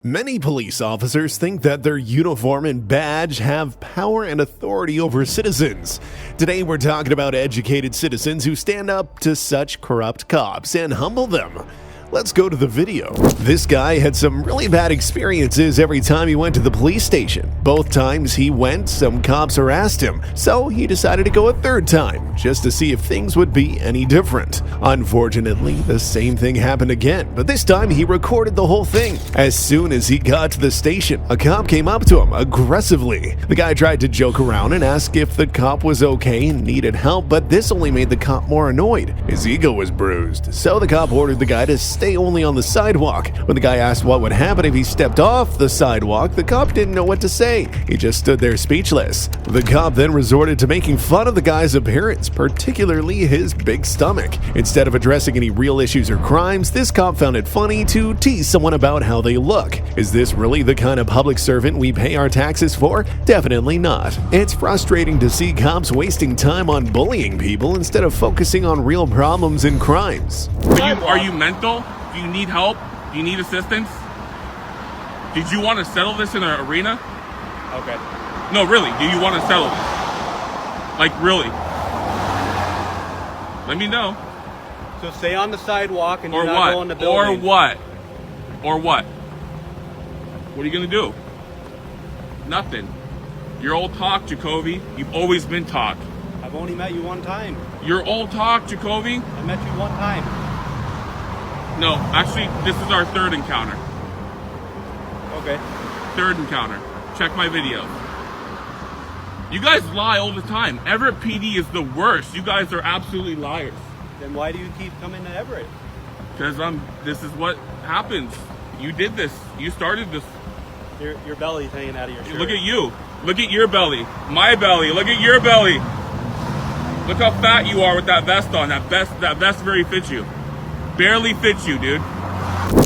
Many police officers think that their uniform and badge have power and authority over citizens. Today we're talking about educated citizens who stand up to such corrupt cops and humble them. Let's go to the video. This guy had some really bad experiences every time he went to the police station. Both times he went, some cops harassed him, so he decided to go a third time, just to see if things would be any different. Unfortunately, the same thing happened again, but this time he recorded the whole thing. As soon as he got to the station, a cop came up to him aggressively. The guy tried to joke around and ask if the cop was okay and needed help, but this only made the cop more annoyed. His ego was bruised, so the cop ordered the guy to stay only on the sidewalk. When the guy asked what would happen if he stepped off the sidewalk, the cop didn't know what to say. He just stood there speechless. The cop then resorted to making fun of the guy's appearance, particularly his big stomach. Instead of addressing any real issues or crimes, this cop found it funny to tease someone about how they look. Is this really the kind of public servant we pay our taxes for? Definitely not. It's frustrating to see cops wasting time on bullying people instead of focusing on real problems and crimes. Are you mental? Do you need help? Do you need assistance? Did you want to settle this in an arena? Okay. No, really. Do you want to settle this? Like, really? Let me know. So stay on the sidewalk and Or you're not what? going to building. Or what? Or what? What are you going to do? Nothing. You're old talk, Jacoby. You've always been talk. I've only met you one time. You're old talk, Jacoby. I met you one time. No, actually, this is our third encounter. Okay. Third encounter. Check my videos. You guys lie all the time. Everett PD is the worst. You guys are absolutely liars. Then why do you keep coming to Everett? Because this is what happens. You did this. You started this. Your belly's hanging out of your shirt. Look at you. Look at your belly. My belly. Look at your belly. Look how fat you are with that vest on. That vest very fits you. Barely fits you, dude.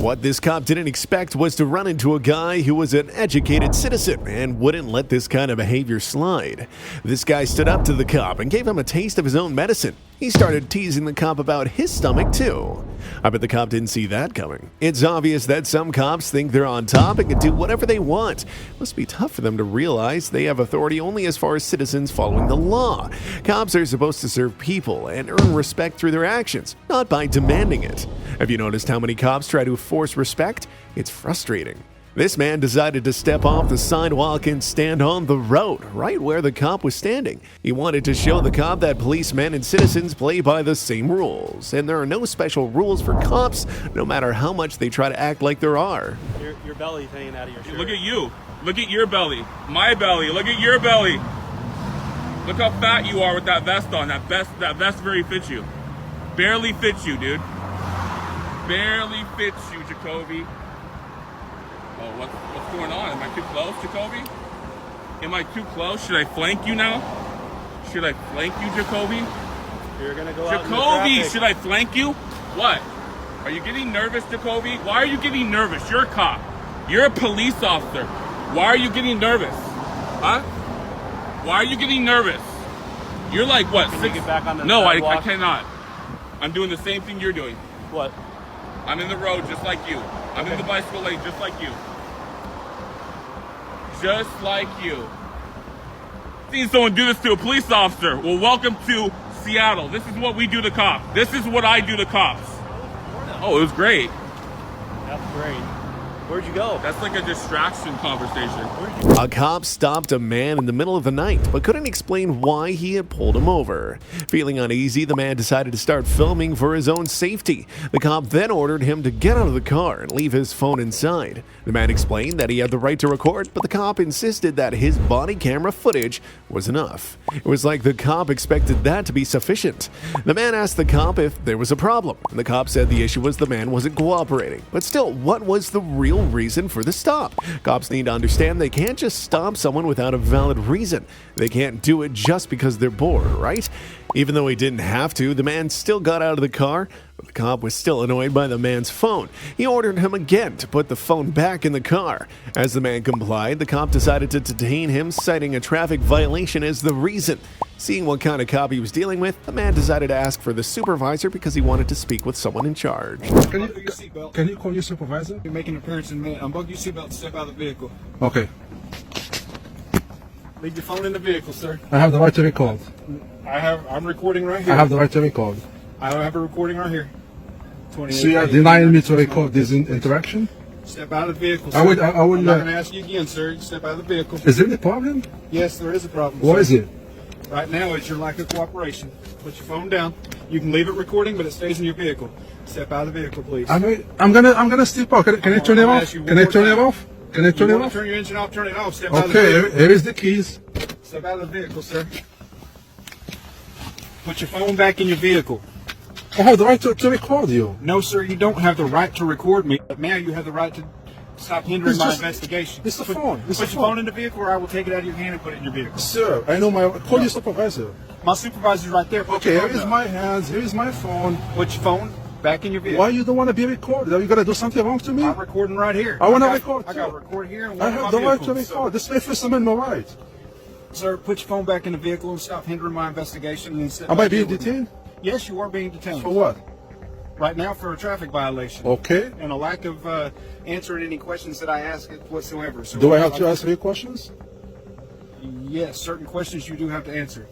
What this cop didn't expect was to run into a guy who was an educated citizen and wouldn't let this kind of behavior slide. This guy stood up to the cop and gave him a taste of his own medicine. He started teasing the cop about his stomach too. I bet the cop didn't see that coming. It's obvious that some cops think they're on top and can do whatever they want. Must be tough for them to realize they have authority only as far as citizens following the law. Cops are supposed to serve people and earn respect through their actions, not by demanding it. Have you noticed how many cops try to force respect? It's frustrating. This man decided to step off the sidewalk and stand on the road, right where the cop was standing. He wanted to show the cop that policemen and citizens play by the same rules, and there are no special rules for cops, no matter how much they try to act like there are. Your belly's hanging out of your shirt. Look at you. Look at your belly. My belly. Look at your belly. Look how fat you are with that vest on. That vest very fits you. Barely fits you, dude. Barely fits you, Jacoby. Oh, what's going on? Am I too close, Jacoby? Am I too close? Should I flank you now? Should I flank you, Jacoby? You're gonna go out in the Jacoby, traffic. should I flank you? What? Are you getting nervous, Jacoby? Why are you getting nervous? You're a cop. You're a police officer. Why are you getting nervous? Huh? Why are you getting nervous? You're like, what, Can six? you get back on the No, I sidewalk? cannot. I'm doing the same thing you're doing. What? I'm in the road just like you. I'm in the bicycle lane just like you. Just like you. Seen someone do this to a police officer. Well, welcome to Seattle. This is what we do to cops. This is what I do to cops. Oh, it was great. That's great. Where'd you go? That's like a distraction conversation. A cop stopped a man in the middle of the night, but couldn't explain why he had pulled him over. Feeling uneasy, the man decided to start filming for his own safety. The cop then ordered him to get out of the car and leave his phone inside. The man explained that he had the right to record, but the cop insisted that his body camera footage was enough. It was like the cop expected that to be sufficient. The man asked the cop if there was a problem, and the cop said the issue was the man wasn't cooperating. But still, what was the real reason for the stop? Cops need to understand they can't just stop someone without a valid reason. They can't do it just because they're bored, right? Even though he didn't have to, the man still got out of the car, But the cop was still annoyed by the man's phone. He ordered him again to put the phone back in the car. As the man complied, the cop decided to detain him, citing a traffic violation as the reason. Seeing what kind of cop he was dealing with, the man decided to ask for the supervisor because he wanted to speak with someone in charge. Can you call your supervisor? You're making an appearance in there. Unbuckle your seatbelt and step out of the vehicle. Okay. Leave your phone in the vehicle, sir. I have the right to record. I'm recording right here. I have the right to record. I have a recording right here. So you are denying me to record this interaction? Step out of the vehicle, sir. I would. I'm not going to ask you again, sir. Step out of the vehicle. Is there any problem? Yes, there is a problem. What sir. is it? Right now, it's your lack of cooperation. Put your phone down. You can leave it recording, but it stays in your vehicle. Step out of the vehicle, please. I'm gonna step out. Can I turn it off? Can I turn it off? Can I turn it off? Turn your engine off. Turn it off. Step out of the Okay. vehicle. Here is the keys. Step out of the vehicle, sir. Put your phone back in your vehicle. I have the right to record you. No, sir, you don't have the right to record me. But now you have the right to stop hindering my investigation. It's the phone. Put your phone in the vehicle or I will take it out of your hand and put it in your vehicle. Sir, I know my. Call your supervisor. My supervisor's right there. Put Okay, your here phone is down. my hands. Here is my phone. Put your phone back in your vehicle. Why you don't want to be recorded? Are you gonna do something wrong to me? I'm recording right here. I wanna got- record, I got too. record here. And I one have of the my right to vehicles. record. This is my First Amendment right. Sir, put your phone back in the vehicle and stop hindering my investigation. And sit Am I back being here with me. detained? Yes, you are being detained. For what? Right now for a traffic violation. Okay. And a lack of answering any questions that I ask whatsoever. So Do I have to answer your questions? Yes, certain questions you do have to answer.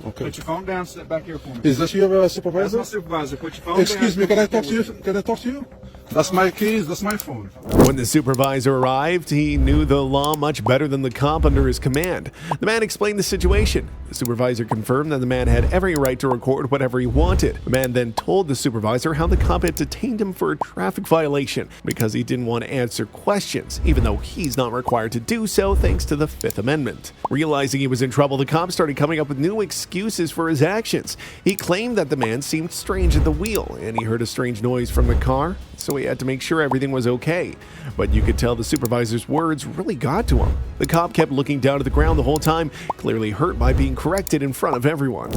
Okay. Put your phone down, step back here for me. Is this your That's supervisor? my supervisor. Put your phone Excuse down. me, can I talk to you? Can I talk to you? That's my keys, that's my phone. When the supervisor arrived, he knew the law much better than the cop under his command. The man explained the situation. The supervisor confirmed that the man had every right to record whatever he wanted. The man then told the supervisor how the cop had detained him for a traffic violation because he didn't want to answer questions, even though he's not required to do so thanks to the Fifth Amendment. Realizing he was in trouble, the cop started coming up with new excuses for his actions. He claimed that the man seemed strange at the wheel and he heard a strange noise from the car, so he had to make sure everything was okay. But you could tell the supervisor's words really got to him. The cop kept looking down at the ground the whole time, clearly hurt by being corrected in front of everyone.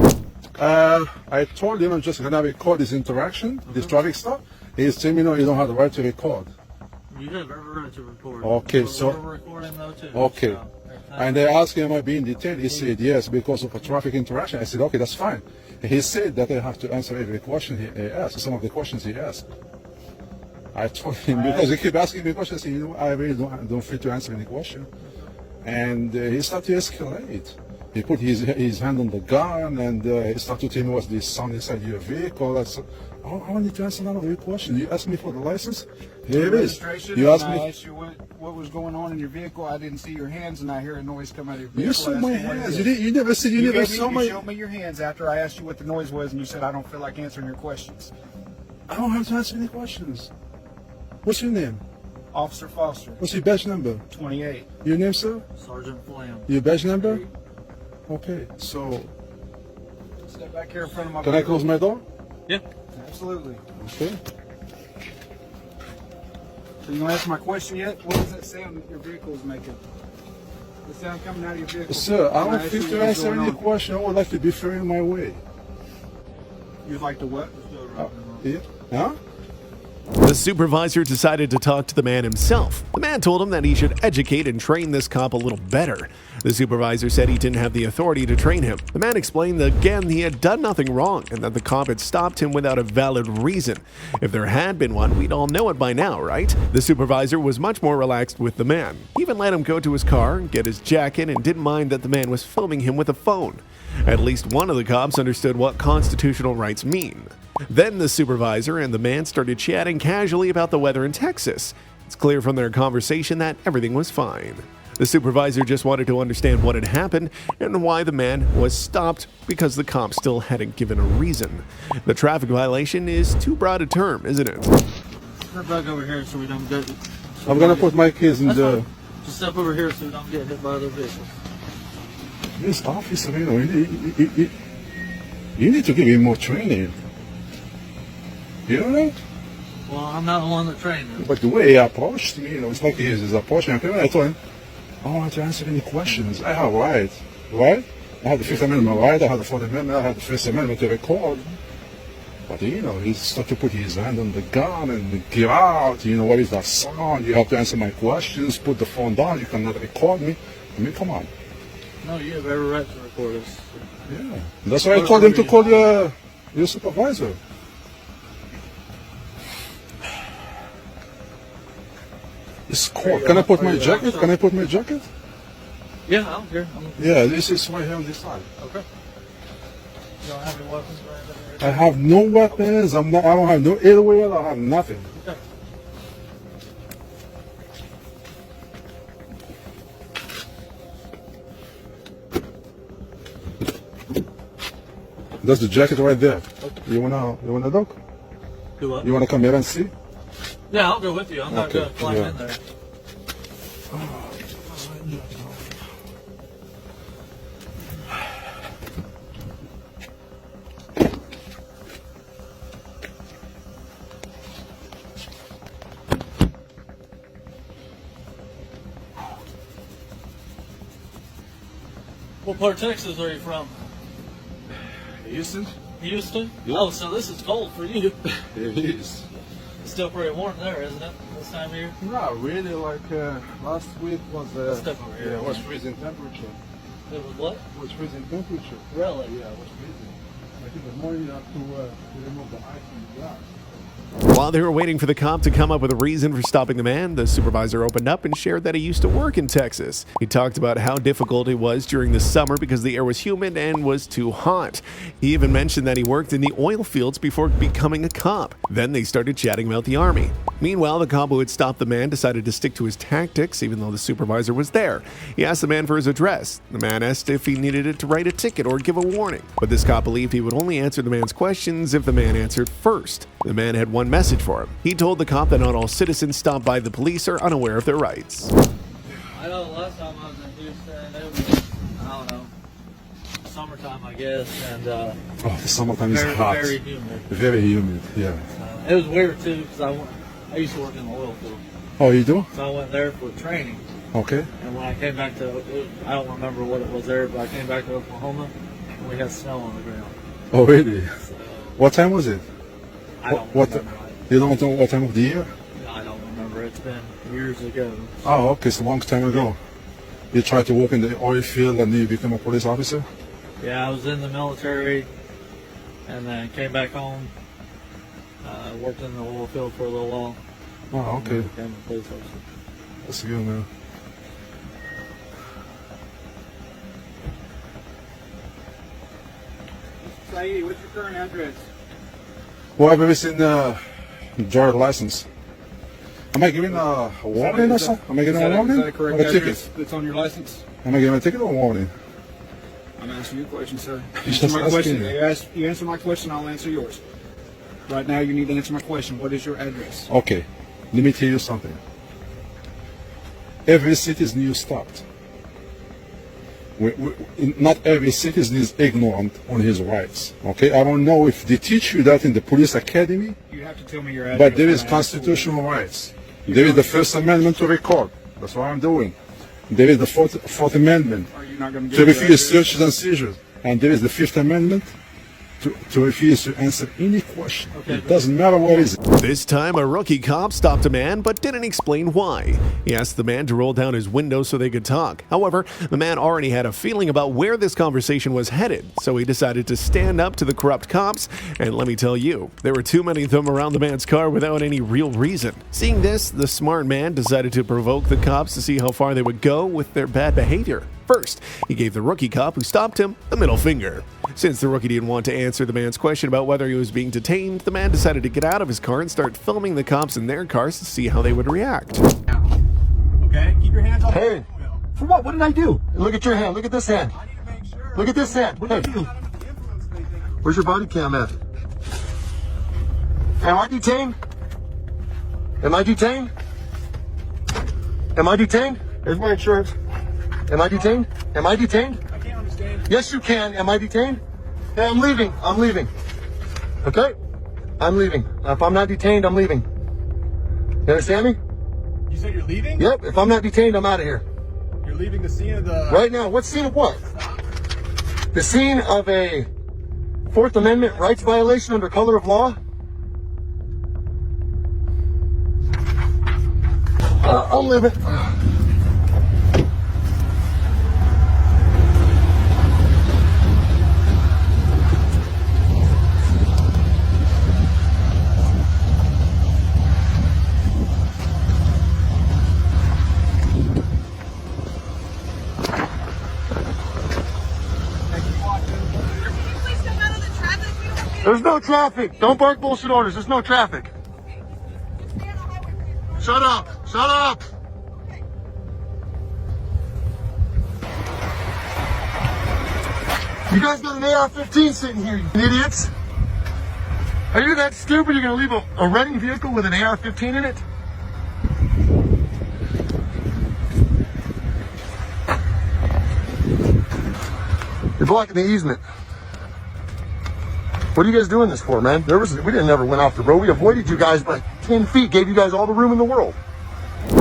I told him I'm just gonna record this interaction, this traffic stop. He's telling me no, you don't have the right to record. You have every right to record. Okay, so- we're recording though too. Okay. So, every time- And I asked him, am I being detained? He said yes, because of a traffic interaction. I said, okay, that's fine. He said that I have to answer every question he asked, some of the questions he asked. I told him, because he kept asking me questions, I said, you know, I really don't feel to answer any question. And he started to escalate. He put his hand on the gun and he started to tell me what's this sound inside your vehicle. I said, oh, I want you to answer none of your questions. You asked me for the license? Here it is. Registration, You asked and I me. asked you what was going on in your vehicle. I didn't see your hands, and I hear a noise come out of your vehicle. You saw I my asked you what it hands. is. You never said you never saw You my. showed me your hands after I asked you what the noise was, and you said I don't feel like answering your questions. I don't have to answer any questions. What's your name? Officer Foster, What's your badge number? 28. Your name, sir? Sergeant Flam. Your badge number? Okay, so Step back here in front of my can I vehicle. close my door? Yeah. Absolutely. Okay. So you gonna answer my question yet? What was that sound that your vehicle is making? The sound coming out of your vehicle. Sir, I When don't asked feel you to what was answer going any on. question. I would like to be fair in my way. You'd like to what? Yeah? Huh? The supervisor decided to talk to the man himself. The man told him that he should educate and train this cop a little better. The supervisor said he didn't have the authority to train him. The man explained that again he had done nothing wrong and that the cop had stopped him without a valid reason. If there had been one, we'd all know it by now, right? The supervisor was much more relaxed with the man. He even let him go to his car, get his jacket, and didn't mind that the man was filming him with a phone. At least one of the cops understood what constitutional rights mean. Then the supervisor and the man started chatting casually about the weather in Texas. It's clear from their conversation that everything was fine. The supervisor just wanted to understand what had happened and why the man was stopped because the cop still hadn't given a reason. The traffic violation is too broad a term, isn't it? Step back over here so we don't get. I'm gonna put my keys in That's the. fine. Just step over here so we don't get hit by other vehicles. This officer, you know, you need to give him more training. You know that? Well, I'm not the one that trained him. But the way he approached me, you know, it's like he's approaching me. I told him, I don't want to answer any questions. I have rights, right? I have the Fifth Amendment right, I have the Fourth Amendment, I have the First Amendment to record. But you know, he started to put his hand on the gun and get out. You know, what is that sound? You have to answer my questions. Put the phone down. You cannot record me. I mean, come on. No, you have every right to record us. Yeah. That's why I told him to call your supervisor. It's cold. Can I put my jacket? Can I put my jacket? Yeah, I don't care. Yeah, this is right here on this side. Okay. You don't have any weapons or anything? I have no weapons. I don't have no airwheel. I have nothing. Okay. That's the jacket right there. You wanna look? Do what? You wanna come here and see? Yeah, I'll go with you. I'm not Okay, going to climb yeah. in there. What part of Texas are you from? Houston? Houston? Yeah. Oh, so this is cold for you. It is. It's still pretty warm there, isn't it? This time of year? Not really. Like last week was Step over here. yeah, was freezing temperature. It was what? Was freezing temperature. Really? Yeah, it was freezing. Like in the morning, you have to remove the ice from the glass. While they were waiting for the cop to come up with a reason for stopping the man, the supervisor opened up and shared that he used to work in Texas. He talked about how difficult it was during the summer because the air was humid and was too hot. He even mentioned that he worked in the oil fields before becoming a cop. Then they started chatting about the Army. Meanwhile, the cop who had stopped the man decided to stick to his tactics even though the supervisor was there. He asked the man for his address. The man asked if he needed it to write a ticket or give a warning. But this cop believed he would only answer the man's questions if the man answered first. The man had one message for him. He told the cop that not all citizens stopped by the police are unaware of their rights. I know the last time I was in Houston, it was, I don't know, summertime, I guess, and Oh, the summertime is very, hot. very humid. Very humid. Yeah. It was weird too, because I used to work in the oil field, Oh, you do? so I went there for training. Okay. And when I came back to, I don't remember what it was there, but I came back to Oklahoma, and we had snow on the ground. Oh, really? So What time was it? I don't What? remember. You don't know what time of the year? I don't remember. It's been years ago. Oh, okay, it's a long time ago. You tried to work in the oil field and then you become a police officer? Yeah, I was in the military, and then came back home. Worked in the oil field for a little while. Oh, and okay. then became a police officer. That's good, man. Saeed, what's your current address? Well, I've ever seen the driver's license. Am I giving a warning or something? Am I giving a warning? Is that a correct Or a address ticket? that's on your license? Am I giving a ticket or a warning? I'm asking you a question, sir. He's Answer just my question. asking You answer my question, I'll answer yours. Right now, you need to answer my question. What is your address? Okay, let me tell you something. Every citizen you stopped. Not every citizen is ignorant on his rights. Okay, I don't know if they teach you that in the police academy, You have to tell me your address. but there is when I ask for constitutional rights. There is the First Amendment to record. That's what I'm doing. There is the Fourth Amendment it. Are you not going to to refuse searches and seizures, and there is the Fifth Amendment to refuse to answer any question. It doesn't matter what it is. This time, a rookie cop stopped a man but didn't explain why. He asked the man to roll down his window so they could talk. However, the man already had a feeling about where this conversation was headed, so he decided to stand up to the corrupt cops. And let me tell you, there were too many of them around the man's car without any real reason. Seeing this, the smart man decided to provoke the cops to see how far they would go with their bad behavior. First, he gave the rookie cop who stopped him the middle finger. Since the rookie didn't want to answer the man's question about whether he was being detained, the man decided to get out of his car and start filming the cops in their cars to see how they would react. Okay, keep your hands off. Hey, for what? What did I do? Look at your hand. Look at this hand. I need to make sure. Look at this hand. Hey, where's your body cam at? Am I detained? Am I detained? Am I detained? Here's my insurance. Am I detained? Am I detained? I can't understand. Yes, you can. Am I detained? Hey, I'm leaving. I'm leaving. Okay? I'm leaving. If I'm not detained, I'm leaving. You understand me? You said you're leaving? Yep. If I'm not detained, I'm out of here. You're leaving the scene of the... Right now. What scene of what? The scene of a Fourth Amendment rights violation under color of law? I'm living. There's no traffic. Don't bark bullshit orders. There's no traffic. Shut up. Shut up. You guys got an AR-15 sitting here, you idiots. Are you that stupid you're going to leave a running vehicle with an AR-15 in it? You're blocking the easement. What are you guys doing this for, man? We didn't ever went off the road. We avoided you guys by 10 feet, gave you guys all the room in the world.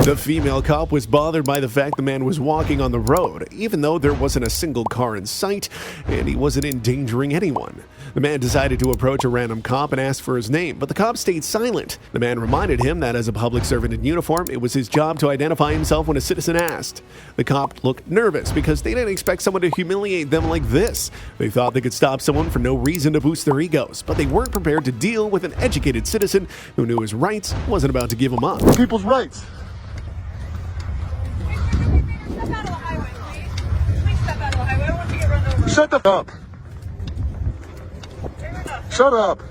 The female cop was bothered by the fact the man was walking on the road, even though there wasn't a single car in sight and he wasn't endangering anyone. The man decided to approach a random cop and ask for his name, but the cop stayed silent. The man reminded him that as a public servant in uniform, it was his job to identify himself when a citizen asked. The cop looked nervous because they didn't expect someone to humiliate them like this. They thought they could stop someone for no reason to boost their egos, but they weren't prepared to deal with an educated citizen who knew his rights and wasn't about to give them up. People's rights. Shut the f up. Shut up.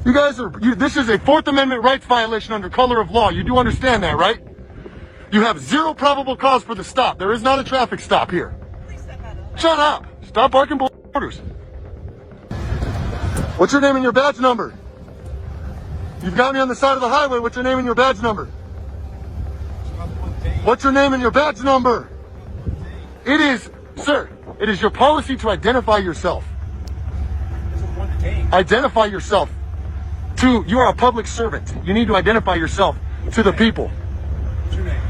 You guys this is a Fourth Amendment rights violation under color of law. You do understand that, right? You have zero probable cause for the stop. There is not a traffic stop here. Shut up. Stop barking orders. What's your name and your badge number? You've got me on the side of the highway. What's your name and your badge number? What's your name and your badge number? It is, sir, it is your policy to identify yourself. Identify yourself. You are a public servant. You need to identify yourself to the people. What's your name?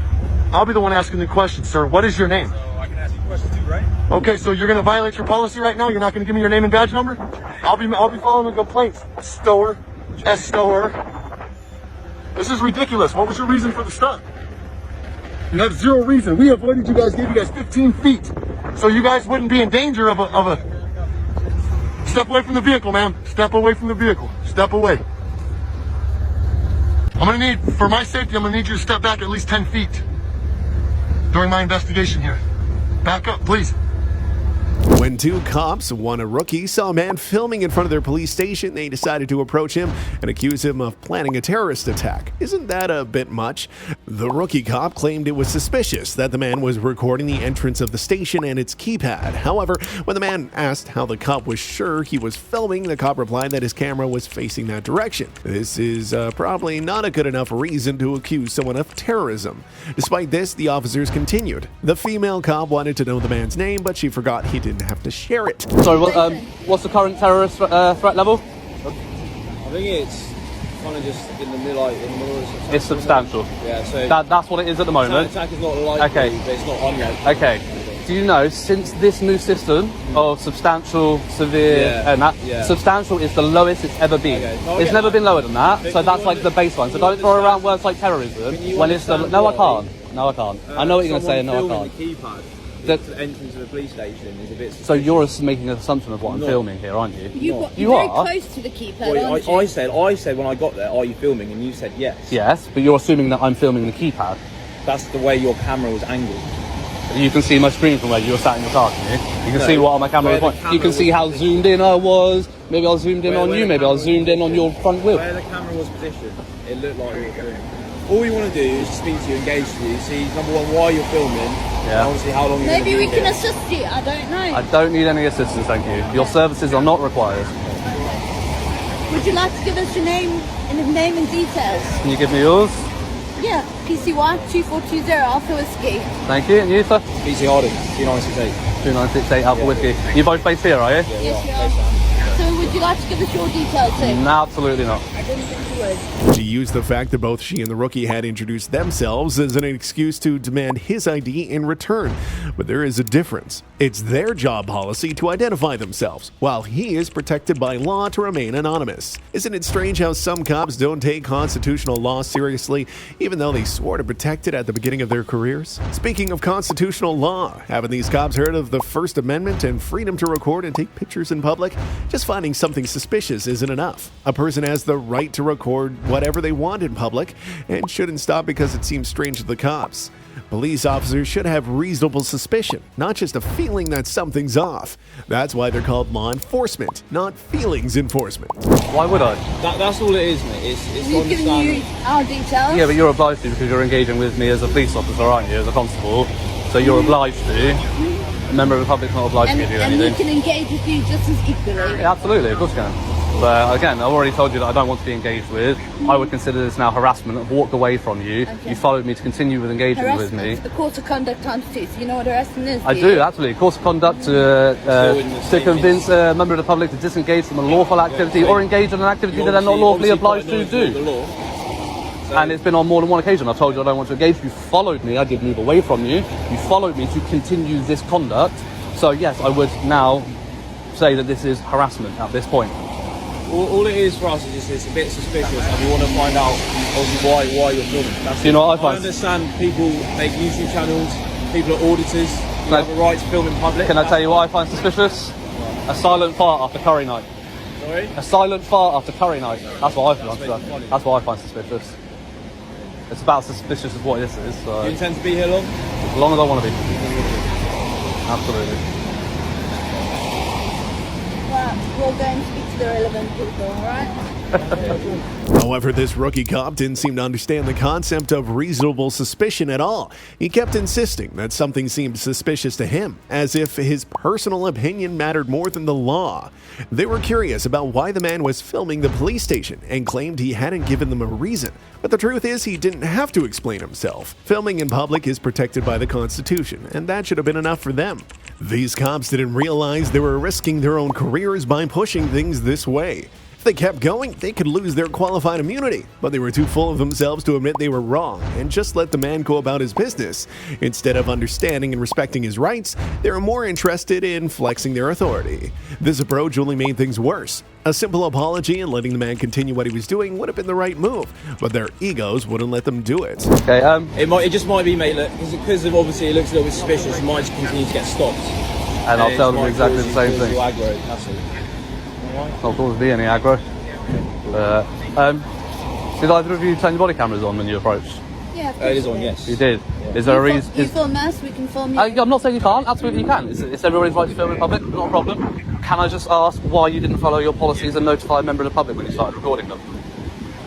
I'll be the one asking the question, sir. What is your name? So I can ask you questions too, right? Okay, so you're going to violate your policy right now? You're not going to give me your name and badge number? I'll be following the complaints. Stower. Stower. This is ridiculous. What was your reason for the stop? You have zero reason. We avoided you guys, gave you guys 15 feet, so you guys wouldn't be in danger of a... Step away from the vehicle, ma'am. Step away from the vehicle. Step away. I'm gonna need, for my safety, I'm gonna need you to step back at least 10 feet during my investigation here. Back up, please. When two cops, one a rookie, saw a man filming in front of their police station, they decided to approach him and accuse him of planning a terrorist attack. Isn't that a bit much? The rookie cop claimed it was suspicious that the man was recording the entrance of the station and its keypad. However, when the man asked how the cop was sure he was filming, the cop replied that his camera was facing that direction. This is probably not a good enough reason to accuse someone of terrorism. Despite this, the officers continued. The female cop wanted to know the man's name, but she forgot he didn't have to share it. Sorry, what's the current terrorist threat level? I think it's kind of just in the middle. It's substantial. Yeah, so that's what it is at the moment. Attack is not likely, okay. But it's not unlikely. Okay. Do you know, since this new system of substantial, severe, and that, substantial is the lowest it's ever been. Okay. No, it's never been lower than that, so that's like the baseline. So don't throw around words like terrorism when it's the... No, I can't. No, I can't. I know what you're going to say, and no, I can't. The keypad. The entrance of the police station is a bit suspicious. So you're making an assumption of what I'm filming here, aren't you? You're very close to the keypad, aren't you? I said when I got there, are you filming? And you said yes. Yes, but you're assuming that I'm filming the keypad. That's the way your camera was angled. You can see my screen from where you were sat in your car, can you? You can see what my camera was pointing. You can see how zoomed in I was. Maybe I was zoomed in on you. Maybe I was zoomed in on your front wheel. Where the camera was positioned, it looked like you were filming. All we want to do is speak to you, engage with you, see, number one, why you're filming, and obviously how long you're going to Maybe we can assist you, I don't know. I don't need any assistance, thank you. Your services are not required. Would you like to give us your name and details? Can you give me yours? Yeah, PCY 2420 Alpha Whiskey. Thank you, and you, sir? PC Harden, 2968. 2968 Alpha Whiskey. You both based here, are you? Yes, we are. So would you like to give us your details, sir? No, absolutely not. I didn't think you would. She used the fact that both she and the rookie had introduced themselves as an excuse to demand his ID in return. But there is a difference. It's their job policy to identify themselves, while he is protected by law to remain anonymous. Isn't it strange how some cops don't take constitutional law seriously, even though they swore to protect it at the beginning of their careers? Speaking of constitutional law, haven't these cops heard of the First Amendment and freedom to record and take pictures in public? Just finding something suspicious isn't enough. A person has the right to record whatever they want in public and shouldn't stop because it seems strange to the cops. Police officers should have reasonable suspicion, not just a feeling that something's off. That's why they're called law enforcement, not feelings enforcement. Why would I? That's all it is, mate. It's We've given you our details. Yeah, but you're obliged to because you're engaging with me as a police officer, aren't you, as a constable? So you're obliged to. A member of the public's not obliged to give you And anything. we can engage with you just as equally. Yeah, absolutely, of course you can. But again, I've already told you that I don't want to be engaged with. I would consider this now harassment. I've walked away from you. Okay. You followed me to continue with engaging with me. Harassment, the course of conduct times 2. So you know what harassment is? I do, absolutely. Course of conduct to convince a member of the public to disengage from a lawful activity or engage in an activity that they're not lawfully obliged to do. And it's been on more than one occasion. I've told you I don't want to engage. You followed me. I did move away from you. You followed me to continue this conduct. So yes, I would now say that this is harassment at this point. All it is for us is just it's a bit suspicious, and we want to find out obviously why you're filming. That's Do you know what I I find? understand people make YouTube channels, people are auditors, you have a right to film in public. Can I tell you what I find suspicious? A silent fart after curry night. Sorry? A silent fart after curry night. That's what I find. That's what I find suspicious. It's about suspicious as what this is. So. Do you intend to be here long? As long as I want to be. Absolutely. Well, we'll go and speak to the relevant people, alright? However, this rookie cop didn't seem to understand the concept of reasonable suspicion at all. He kept insisting that something seemed suspicious to him, as if his personal opinion mattered more than the law. They were curious about why the man was filming the police station and claimed he hadn't given them a reason. But the truth is, he didn't have to explain himself. Filming in public is protected by the Constitution, and that should have been enough for them. These cops didn't realize they were risking their own careers by pushing things this way. If they kept going, they could lose their qualified immunity, but they were too full of themselves to admit they were wrong and just let the man go about his business. Instead of understanding and respecting his rights, they were more interested in flexing their authority. This approach only made things worse. A simple apology and letting the man continue what he was doing would have been the right move, but their egos wouldn't let them do it. Okay, It just might be, mate, because of obviously it looks a little bit suspicious, it might just continue to get stopped. and I'll tell them exactly the same thing. Aggro, that's all. Not cause be any aggro. Did either of you turn your body cameras on when you approached? Yeah, of It course is on, we yes. You did. Is there a reason? You film us, we can film you. I'm not saying you can't. Absolutely you can. It's everybody's right to film in public. Not a problem. Can I just ask why you didn't follow your policies and notify a member of the public when you started recording them?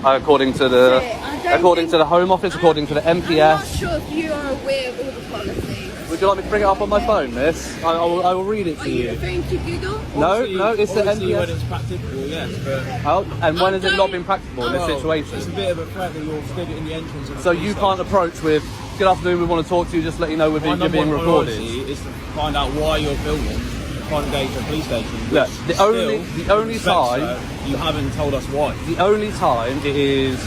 According to the Home Office, according to the I'm not MPS. sure if you are aware of all the policies. Would you like me to bring it up on my phone, miss? I will read it Are to you you. referring to Google? No, it's the Obviously when MPS. it's practicable, yes, but... Oh, and when has it not been practicable in this situation? It's a bit of a threat that you're stood in the entrance of the So police you station. can't approach with, good afternoon, we want to talk to you, just let you know My you're number being one recorded. priority is to find out why you're filming. Can't engage at a police station. Look, which the only respect, time- sir, you haven't told us why. The only time it is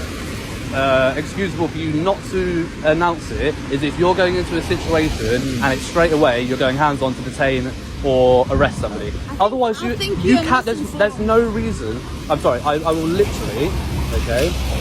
excusable for you not to announce it is if you're going into a situation and it's straight away you're going hands on to detain or arrest somebody. Otherwise, you can't. There's no reason. I'm sorry. I will literally,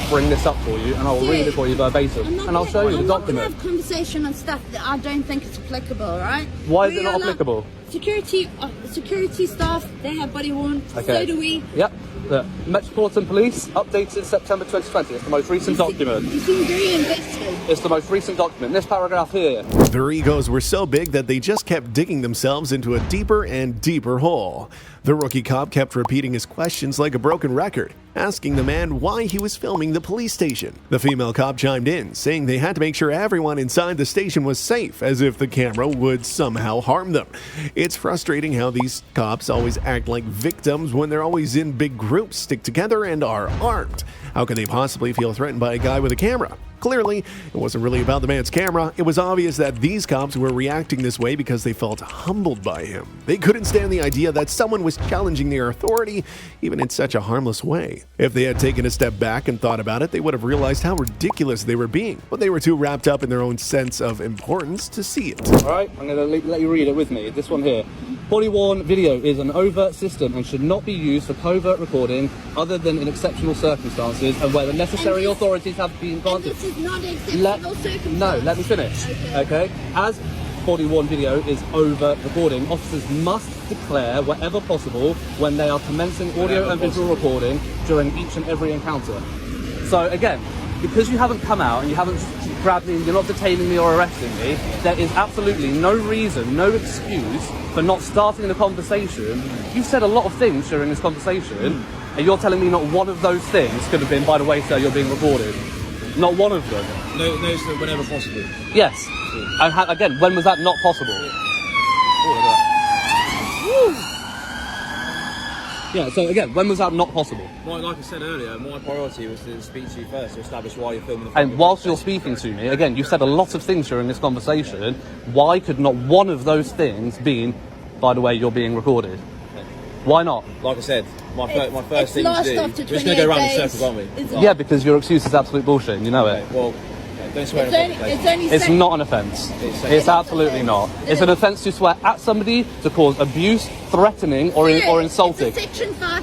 bring this up for you and I will read it for you verbatim and I'll show you the I'm not going to document. have conversation on stuff that I don't think is applicable, right? Why is it not applicable? Security staff, they have body worn. Okay. So do we. Yep. The Metropolitan Police updated September 2020. It's the most recent document. You seem very invested. It's the most recent document. This paragraph here. Their egos were so big that they just kept digging themselves into a deeper and deeper hole. The rookie cop kept repeating his questions like a broken record, asking the man why he was filming the police station. The female cop chimed in, saying they had to make sure everyone inside the station was safe, as if the camera would somehow harm them. It's frustrating how these cops always act like victims when they're always in big groups, stick together, and are armed. How can they possibly feel threatened by a guy with a camera? Clearly, it wasn't really about the man's camera. It was obvious that these cops were reacting this way because they felt humbled by him. They couldn't stand the idea that someone was challenging their authority, even in such a harmless way. If they had taken a step back and thought about it, they would have realized how ridiculous they were being, but they were too wrapped up in their own sense of importance to see it. Alright, I'm going to let you read it with me. This one here. Body worn video is an overt system and should not be used for covert recording other than in exceptional circumstances and where the necessary authorities have been granted. This is not exceptional circumstances. No, let me finish. Okay? As body worn video is overt recording, officers must declare wherever possible when they are commencing audio and visual recording during each and every encounter. So again, because you haven't come out and you haven't grabbed me, you're not detaining me or arresting me, there is absolutely no reason, no excuse for not starting the conversation. You've said a lot of things during this conversation, and you're telling me not one of those things could have been, by the way, sir, you're being recorded. Not one of them. No, sir, whenever possible. Yes. And again, when was that not possible? Yeah, so again, when was that not possible? Well, like I said earlier, my priority was to speak to you first to establish why you're filming the And whilst you're speaking to me, again, you've said a lot of things during this conversation. Why could not one of those things be, by the way, you're being recorded? Why not? Like I said, my first thing to do, we're just going to go around in circles, aren't we? Yeah, because your excuse is absolute bullshit, and you know it. Well, don't swear It's not an offence. It's absolutely not. It's an offence to swear at somebody, to cause abuse, threatening, or insulting.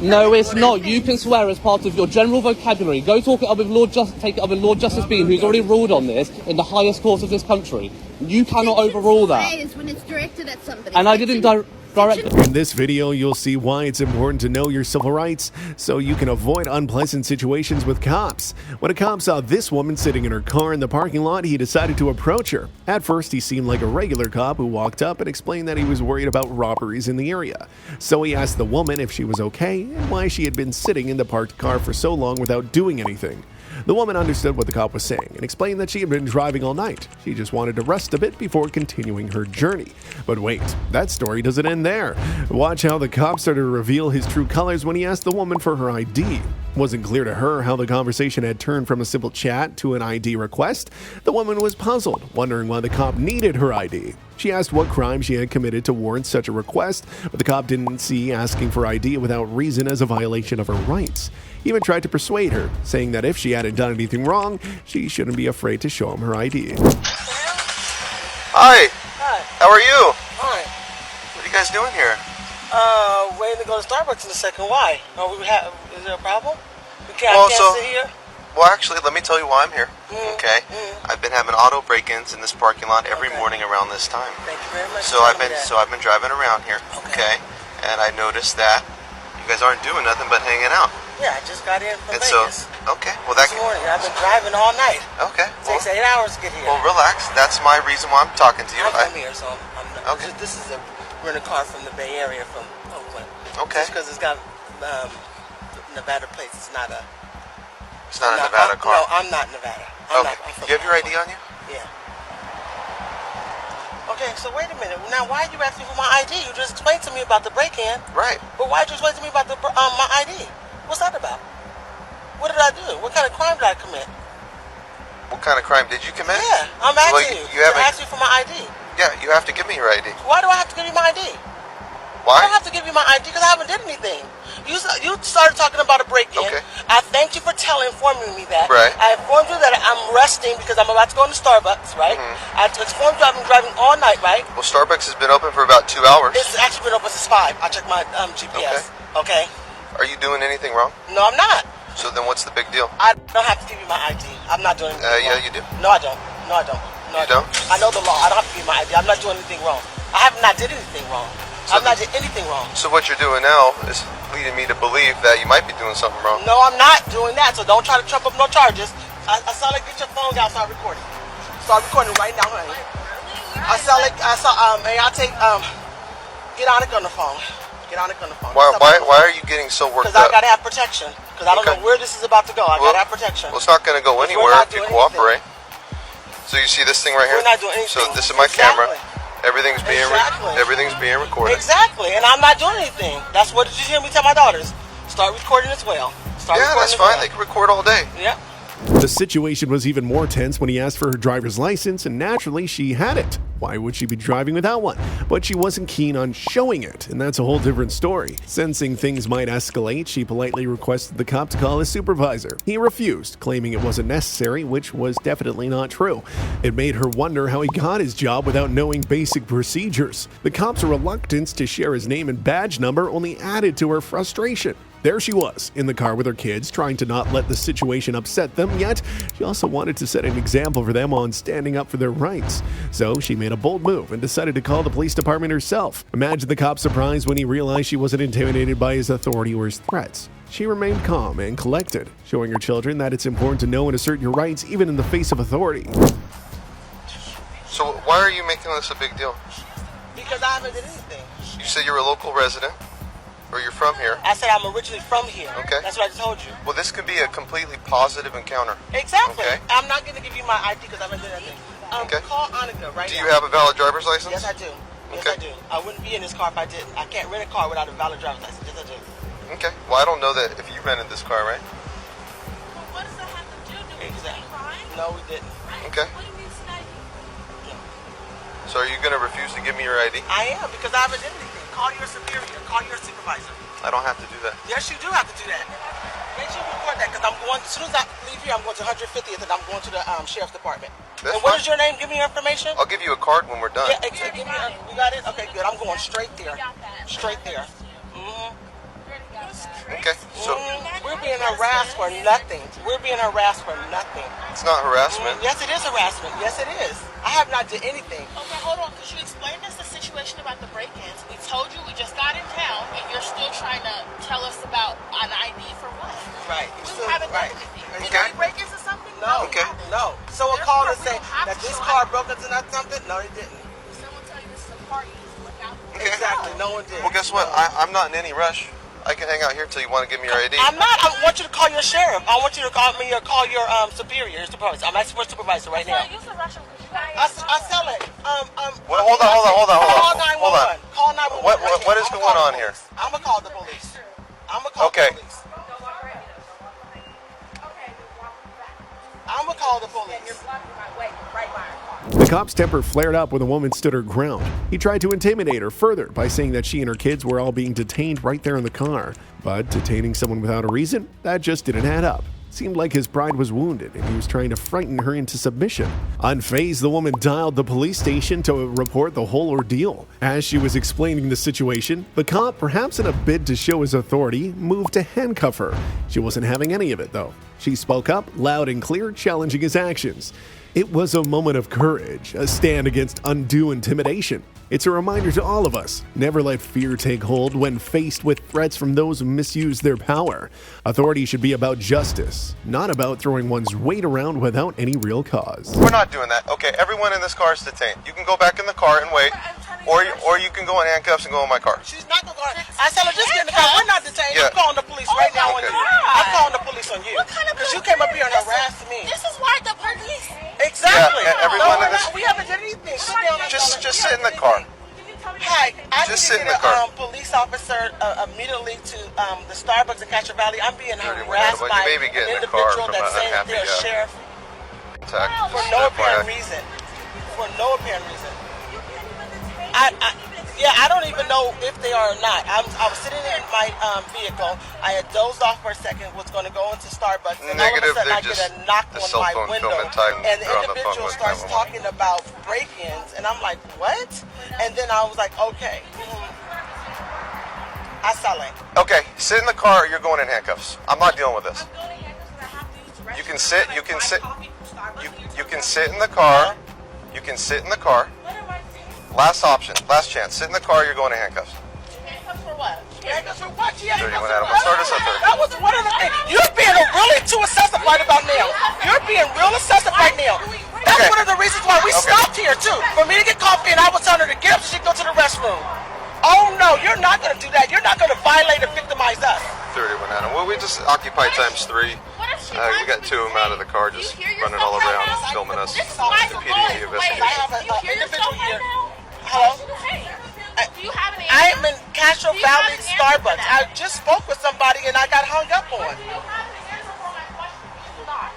No, it's not. You can swear as part of your general vocabulary. Go take it up with Lord Justice Bean, who's already ruled on this in the highest court of this country. You cannot overrule that. When it's directed at somebody. And I didn't direct. In this video, you'll see why it's important to know your civil rights so you can avoid unpleasant situations with cops. When a cop saw this woman sitting in her car in the parking lot, he decided to approach her. At first, he seemed like a regular cop who walked up and explained that he was worried about robberies in the area. So he asked the woman if she was okay and why she had been sitting in the parked car for so long without doing anything. The woman understood what the cop was saying and explained that she had been driving all night. She just wanted to rest a bit before continuing her journey. But wait, that story doesn't end there. Watch how the cop started to reveal his true colors when he asked the woman for her ID. It wasn't clear to her how the conversation had turned from a simple chat to an ID request. The woman was puzzled, wondering why the cop needed her ID. She asked what crime she had committed to warrant such a request, but the cop didn't see asking for ID without reason as a violation of her rights. He even tried to persuade her, saying that if she hadn't done anything wrong, she shouldn't be afraid to show him her ID. Hi. Hi. How are you? Fine. What are you guys doing here? Waiting to go to Starbucks in a second. Why? Is there a problem? I can't sit here. Well, actually, let me tell you why I'm here. Okay. I've been having auto break-ins in this parking lot every morning around this time. Thank you very much. So I've been driving around here. Okay. And I noticed that you guys aren't doing nothing but hanging out. Yeah, I just got in from And Vegas. Okay. Well, that this morning. I've been driving all night. Okay. It takes 8 hours to get here. Well, relax. That's my reason why I'm talking to you. I'm from here, so okay. We're in a car from the Bay Area, from Oakland. Okay. Just because it's got Nevada plates. It's not a Nevada car. No, I'm not Nevada. I'm You have your ID on you? Yeah. Okay, so wait a minute. Now, why are you asking for my ID? You just explained to me about the break-in. Right. But why did you explain to me about my ID? What's that about? What did I do? What kind of crime did I commit? What kind of crime did you commit? Yeah, I'm asking you. You haven't asked me for my ID. Yeah, you have to give me your ID. Why do I have to give you my ID? Why? I don't have to give you my ID because I haven't did anything. You started talking about a break-in. Okay. I thanked you for informing me that. Right. I informed you that I'm resting because I'm about to go into Starbucks, right? I informed you I've been driving all night, right? Well, Starbucks has been open for about 2 hours. It's actually been open since 5. I checked my GPS. Okay. Are you doing anything wrong? No, I'm not. So then what's the big deal? I don't have to give you my ID. I'm not doing anything wrong. Yeah, you do. No, I don't. No, I don't. No, you don't? I know the law. I don't have to give you my ID. I'm not doing anything wrong. I have not did anything wrong. So I've not did anything wrong. So what you're doing now is leading me to believe that you might be doing something wrong. No, I'm not doing that. So don't try to trump up no charges. I saw like get your phones out, start recording. Start recording right now, honey. May I take get on the phone. Get on the phone. Why are you getting so worked up? Because I gotta have protection. Because I don't know where this is about to go. I gotta have protection. Well, it's not gonna go anywhere if you cooperate. So you see this thing right here? We're not doing anything. So this is my camera. Everything's being recorded. Exactly, and I'm not doing anything. That's what did you hear me tell my daughters? Start recording as well. Yeah, that's fine. They can record all day. Yeah. The situation was even more tense when he asked for her driver's license, and naturally she had it. Why would she be driving without one? But she wasn't keen on showing it, and that's a whole different story. Sensing things might escalate, she politely requested the cop to call his supervisor. He refused, claiming it wasn't necessary, which was definitely not true. It made her wonder how he got his job without knowing basic procedures. The cop's reluctance to share his name and badge number only added to her frustration. There she was, in the car with her kids, trying to not let the situation upset them, yet she also wanted to set an example for them on standing up for their rights. So she made a bold move and decided to call the police department herself. Imagine the cop's surprise when he realized she wasn't intimidated by his authority or his threats. She remained calm and collected, showing her children that it's important to know and assert your rights even in the face of authority. So why are you making this a big deal? Because I haven't done anything. You said you're a local resident? Or you're from here? I said I'm originally from here. Okay. That's what I just told you. Well, this could be a completely positive encounter. Exactly. Okay. I'm not going to give you my ID because I haven't done anything. Okay. Call Annika right now. Do you have a valid driver's license? Yes, I do. Yes, Okay. I do. I wouldn't be in this car if I didn't. I can't rent a car without a valid driver's license. Yes, I do. Okay. Well, I don't know that if you rented this car, right? Well, what does that have to do? Did we Exactly. pay fine? No, we didn't. Okay. What do you mean it's an ID? So are you going to refuse to give me your ID? I am because I haven't done anything. Call your superior. Call your supervisor. I don't have to do that. Yes, you do have to do that. Make sure you record that because I'm going, as soon as I leave here, I'm going to 150th and I'm going to the sheriff's department. That's And what fine. is your name? Give me your information. I'll give you a card when we're done. Yeah, give me you got it? Okay, good. I'm going straight there. Straight there. Okay. So We're being harassed for nothing. We're being harassed for nothing. it's not harassment. Yes, it is harassment. Yes, it is. I have not done anything. Okay, hold on. Could you explain us the situation about the break-ins? We told you we just got in town, and you're still trying to tell us about an ID for what? Right. We haven't done anything. Did Okay. we break-ins or something? No. Okay. No. Someone called and say that this car broke into something. No, they didn't. Someone tell you this is a party, you just look out. Okay. Exactly. No one did. Well, guess what? I'm not in any rush. I can hang out here till you want to give me your ID. I'm not. I want you to call your sheriff. I want you to call me or call your superior, your supervisor. I'm asking for a supervisor right now. Use the Russian because you guys. I sell it. Well, hold on. Call 911. Call 911. What is going on here? I'm gonna call the police. I'm gonna call Okay. the police. I'm gonna call the police. The cop's temper flared up when the woman stood her ground. He tried to intimidate her further by saying that she and her kids were all being detained right there in the car. But detaining someone without a reason, that just didn't add up. Seemed like his pride was wounded and he was trying to frighten her into submission. Unfazed, the woman dialed the police station to report the whole ordeal. As she was explaining the situation, the cop, perhaps in a bid to show his authority, moved to handcuff her. She wasn't having any of it though. She spoke up, loud and clear, challenging his actions. It was a moment of courage, a stand against undue intimidation. It's a reminder to all of us, never let fear take hold when faced with threats from those who misuse their power. Authority should be about justice, not about throwing one's weight around without any real cause. We're not doing that. Okay, everyone in this car is detained. You can go back in the car and wait, or you can go in handcuffs and go in my car. She's not gonna go. I tell her just get in the car. We're not detained. Yeah. I'm calling the police right now on Okay. you. I'm calling the police on you. What kind of Because you came up here and harassed me. This is why the police. Exactly. Yeah, everyone No, we're in this- not. We haven't done anything. Sit down and Just tell her. sit in the car. Hi, I Just need sit to in get the car. a police officer immediately to the Starbucks in Castro Valley. I'm being Dirty harassed one. by You may be an getting a car individual from that's an saying unhappy they're a sheriff Attack. for no apparent FYI. reason. For no apparent reason. I don't even know if they are or not. I was sitting in my vehicle. I had dozed off for a second. Was going to go into Starbucks, and Negative, all of a sudden I they're get just a knock the on cell my phone window, filming time. and the They're on the phone individual with starts 911. talking about break-ins, and I'm like, what? And then I was like, okay. I saw it. Okay, sit in the car or you're going in handcuffs. I'm not dealing with this. You can sit, you can sit in the car. You can sit in the car. Last option, last chance. Sit in the car, you're going in handcuffs. Handcuffs for what? Handcuffs for what? Yeah, 31 Adam. We'll start us at 30. that was one of the things. You're being really too excessive right about now. You're being real excessive right now. That's Okay. one of the reasons why we stopped here too. For me to get coffee, and I was telling her to get up so she could go to the restroom. Oh no, you're not going to do that. You're not going to violate and victimize us. 31 Adam. Well, we just occupy times 3. What if she We got 2 of them out of the car just running all around, filming us. This is my Impeding the investigation. I have an individual here. Hello? Do you have any? I am in Castro Do you have Valley an answer for Starbucks. that? I just spoke with somebody and I got hung up on. Do you have an answer for my question? You do not.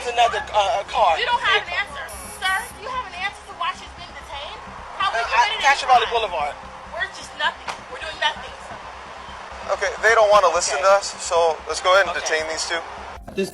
was another car. You don't have an answer. Sir, do you have an answer to why she's been detained? How we committed Castro Valley Boulevard. We're just nothing. We're doing nothing. Okay, they don't want to listen to us, so let's go ahead and detain these two.